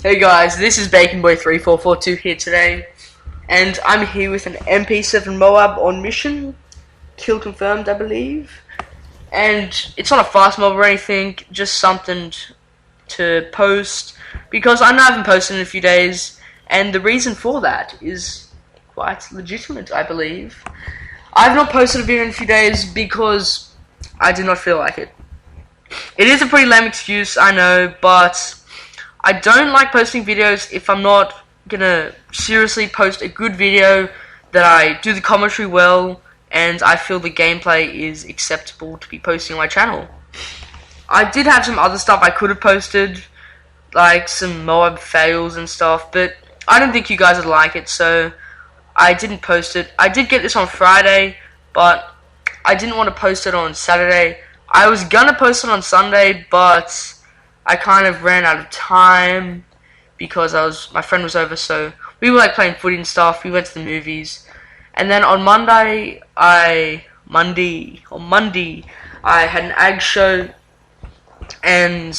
Hey guys, this is BaconBoy3442 here today, and I'm here with an Mp7 moab on mission, kill confirmed I believe, and it's not a fast mob or anything, just something to post, because I know I haven't posted in a few days, and the reason for that is quite legitimate I believe. I've not posted a video in a few days because I did not feel like it. It is a pretty lame excuse, I know, but I don't like posting videos if I'm not gonna seriously post a good video that I do the commentary well and I feel the gameplay is acceptable to be posting on my channel. I did have some other stuff I could have posted, like some moab fails and stuff, but I don't think you guys would like it, so I didn't post it. I did get this on Friday, but I didn't want to post it on Saturday. I was gonna post it on Sunday, but I kind of ran out of time because my friend was over, so we were like playing footy and stuff. We went to the movies, and then on Monday I had an ag show, and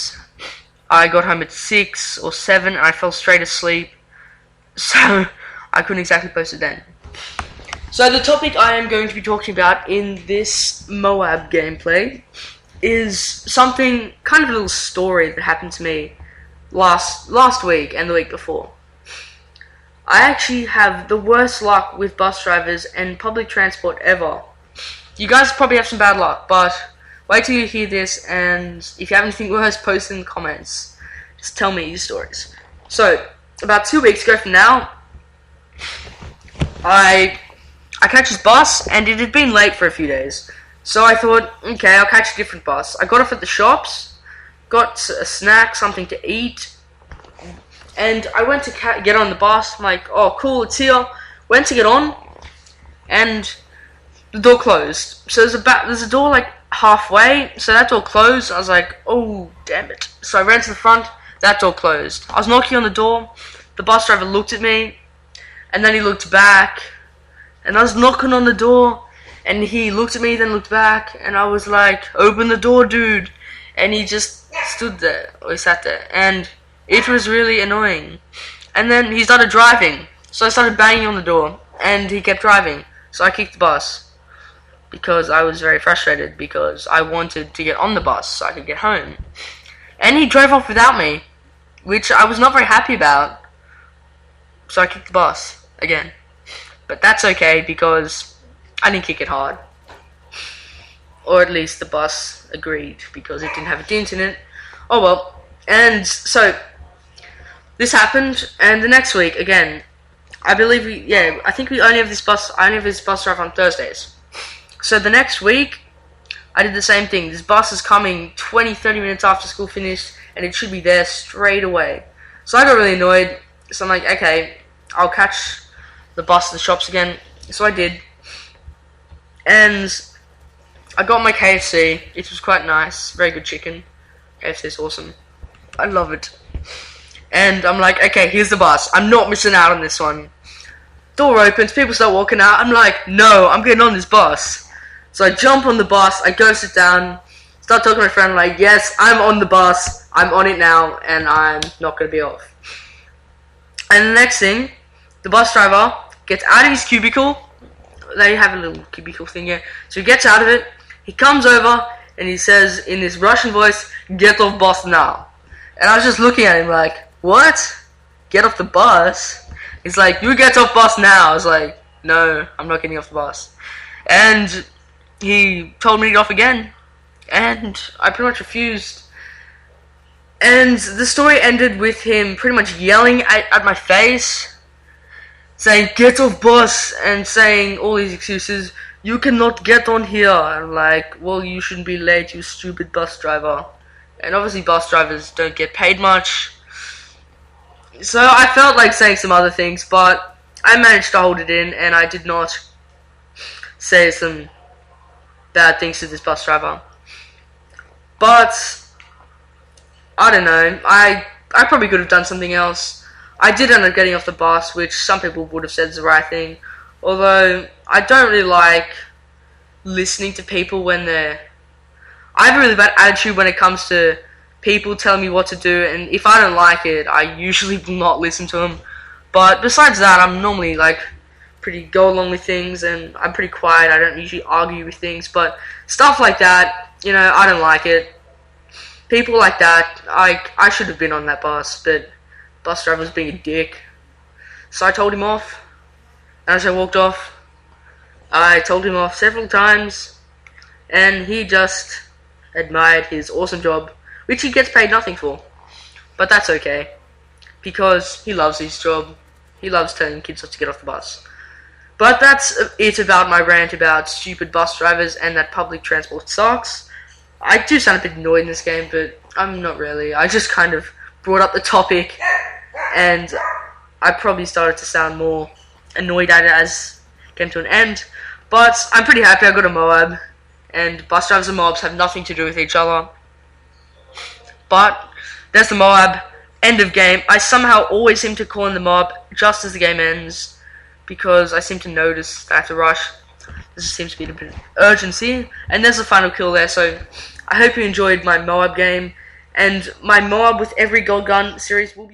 I got home at 6 or 7, and I fell straight asleep, so I couldn't exactly post it then. So the topic I am going to be talking about in this Moab gameplay is something, kind of a little story that happened to me last week and the week before. I actually have the worst luck with bus drivers and public transport ever. You guys probably have some bad luck, but wait till you hear this, and if you have anything worse, post in the comments. Just tell me your stories. So, about 2 weeks ago from now, I catch this bus, and it had been late for a few days. So I thought, okay, I'll catch a different bus. I got off at the shops, got a snack, something to eat, and I went to get on the bus. I'm like, oh, cool, it's here. Went to get on, and the door closed. So there's a door like halfway, so that door closed. I was like, oh, damn it. So I ran to the front, that door closed. I was knocking on the door, the bus driver looked at me, and then he looked back, and I was knocking on the door, and he looked at me, then looked back, and I was like, open the door, dude. And he just stood there, or he sat there, and it was really annoying. And then he started driving, so I started banging on the door, and he kept driving. So I kicked the bus, because I was very frustrated, because I wanted to get on the bus so I could get home. And he drove off without me, which I was not very happy about. So I kicked the bus again. But that's okay, because I didn't kick it hard. Or at least the bus agreed, because it didn't have a dent in it. Oh well. And so this happened, and the next week again, I believe I think I only have this bus drive on Thursdays. So the next week I did the same thing. This bus is coming 20-30 minutes after school finished, and it should be there straight away. So I got really annoyed. So I'm like, okay, I'll catch the bus to the shops again. So I did, and I got my KFC. It was quite nice, very good chicken. KFC is awesome, I love it. And I'm like, okay, here's the bus. I'm not missing out on this one. Door opens, people start walking out. I'm like, no, I'm getting on this bus. So I jump on the bus, I go sit down, start talking to my friend, like, yes, I'm on the bus, I'm on it now, and I'm not going to be off. And the next thing, the bus driver gets out of his cubicle. They have a little cubicle thing here. So he gets out of it, he comes over, and he says in this Russian voice, get off bus now. And I was just looking at him like, what? Get off the bus? He's like, you get off bus now. I was like, no, I'm not getting off the bus. And he told me to get off again, and I pretty much refused. And the story ended with him pretty much yelling at my face, saying, get off bus, and saying all these excuses. You cannot get on here. I'm like, well, you shouldn't be late, you stupid bus driver. And obviously bus drivers don't get paid much. So I felt like saying some other things, but I managed to hold it in, and I did not say some bad things to this bus driver. But I don't know, I probably could have done something else. I did end up getting off the bus, which some people would have said is the right thing. Although, I don't really like listening to people when I have a really bad attitude when it comes to people telling me what to do, and if I don't like it, I usually will not listen to them. But besides that, I'm normally like pretty go along with things, and I'm pretty quiet. I don't usually argue with things, but stuff like that, I don't like it. People like that, I should have been on that bus, but bus driver was being a dick. So I told him off, and as I walked off, I told him off several times, and he just admired his awesome job, which he gets paid nothing for. But that's okay, because he loves his job. He loves telling kids not to get off the bus. But that's it about my rant about stupid bus drivers and that public transport sucks. I do sound a bit annoyed in this game, but I'm not really. I just kind of brought up the topic, and I probably started to sound more annoyed at it as it came to an end. But I'm pretty happy I got a Moab, and bus drivers and Moabs have nothing to do with each other. But there's the Moab. End of game. I somehow always seem to call in the Moab just as the game ends, because I seem to notice that I have to rush. There seems to be a bit of urgency, and there's the final kill there. So I hope you enjoyed my Moab game, and my Moab with every gold gun series will be